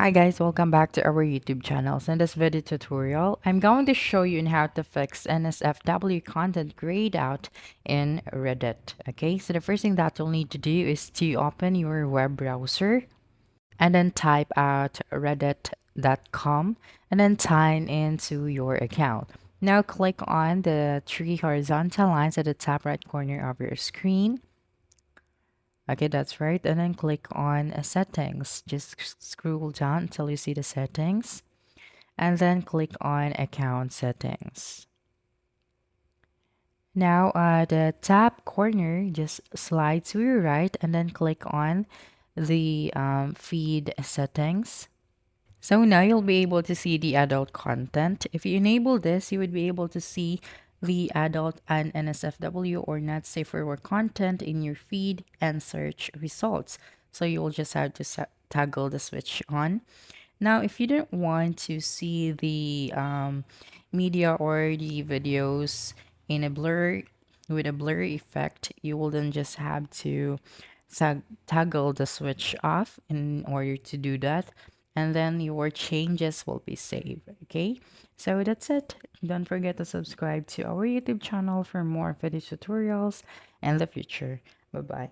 Hi guys, welcome back to our YouTube channels. In this video tutorial, I'm going to show you on how to fix NSFW content grayed out in Reddit. Okay, so the first thing that you'll need to do is to open your web browser and then type out reddit.com and then sign into your account. Now click on the three horizontal lines at the top right corner of your screen. Okay, that's right. And then click on settings. Just scroll down until you see the settings. And then click on account settings. Now, the top corner, just slide to your right and then click on the feed settings. So now you'll be able to see the adult content. If you enable this, you would be able to see the adult and NSFW or not safe for work content in your feed and search results. So you'll just have to toggle the switch on. Now, if you don't want to see the media or the videos in a blur with a blurry effect, you will then just have to toggle the switch off in order to do that, and then your changes will be saved. Okay, so that's it. Don't forget to subscribe to our YouTube channel for more video tutorials in the future. Bye bye.